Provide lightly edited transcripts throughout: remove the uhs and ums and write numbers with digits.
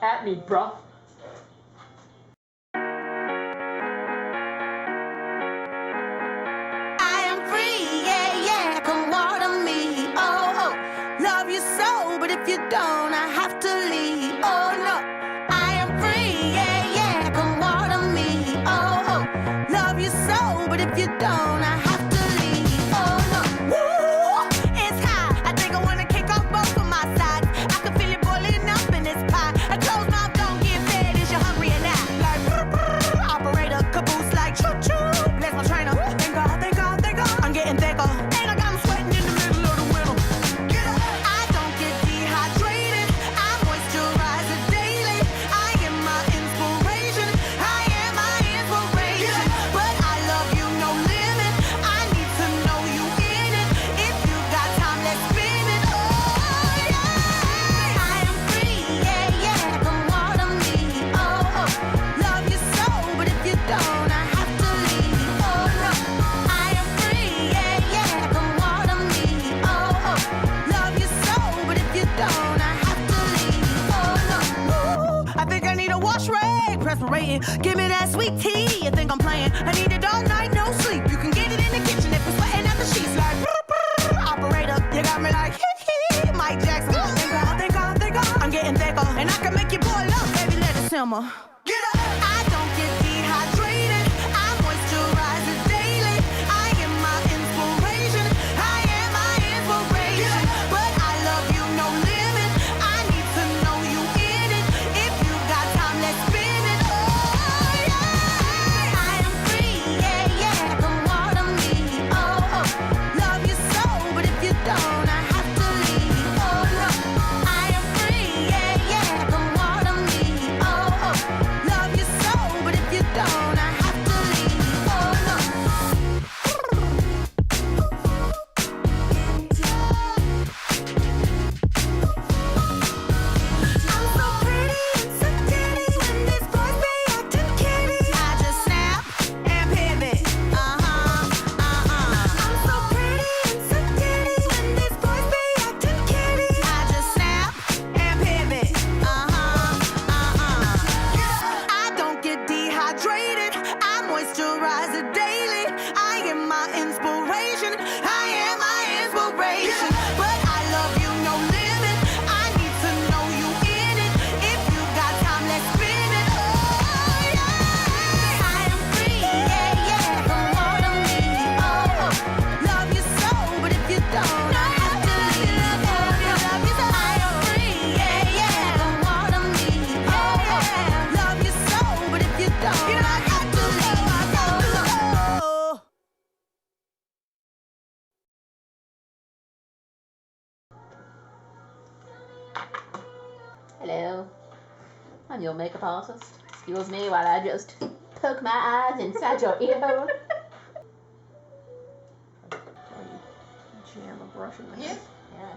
At me, bruh. I am free, yeah, yeah, come water me, oh, oh. Love you so, but if you don't, I have to leave, oh, no. I am free, yeah, yeah, come water me, oh, oh. Love you so, but if you don't, I have to leave, oh, no. Woo, it's high, I think I wanna kick off both of my sides. I can feel it boiling up in this pot. A closed mouth don't get fed, is you hungry or not? Like, operator, caboose like choo-choo. Bless my trainer, thank God, thank God, thank God. I'm getting thicker, and I got 'em sweating in the middle of the winter. I don't get dehydrated, I moisturize it daily. I am my inspiration, I am my inspiration. But I love you, no limit, I need to know you in it. If you got time, let's spin it, oh yeah. I am free, yeah, yeah, come water me, oh, oh. Love you so, but if you don't, I have to leave, oh no. I am free, yeah, yeah, come water me, oh, oh. Love you so, but if you don't, I have to leave, oh no. Ooh, I think I need a wash rag, perspirating. Give me that sweet tea, you think I'm playing. I need it all night, no sleep. You can get it in the kitchen if we're sweating at the sheets. Like, operator, you got me like, hee, Mike Jackson. Thank God, thank God, thank God. I'm getting thicker, and I can make you boil up, baby, let it simmer. Get up! I don't get dehydrated, I moisturize it daily. I am my inspiration, I am my inspiration. But I love you, no limit, I need to know you in it. If you got time, let's spin it, oh yeah. I am free, yeah, yeah, come water me, oh, oh. Love you so, but if you don't, I have to leave, oh no. I am free, yeah, yeah, come water me, oh, oh. Love you so, but if you don't, I have to leave, oh no. I'm so pretty and so ditty when these boys be acting kitty. I just snap and pivot, I'm so pretty and so ditty when these boys be acting kitty. I just snap and pivot, I don't get dehydrated, I moisturize it daily. I am my inspiration, I am my inspiration. But I love you, no limit, I need to know you in it. If you got time, let's spin it, oh yeah. I am free, yeah, yeah, come water me, oh, oh. Love you so, but if you don't, I have to leave, oh yeah. Love you so, I am free, yeah, yeah, come water me, oh, oh. Love you so, but if you don't, I got to leave, I got to go. Hello. I'm your makeup artist. Excuse me while I just poke my eyes inside your ear hole. Jam a brush in the head. Yeah.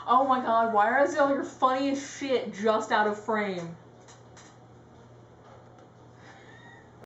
Oh my god, why is all your funniest shit just out of frame?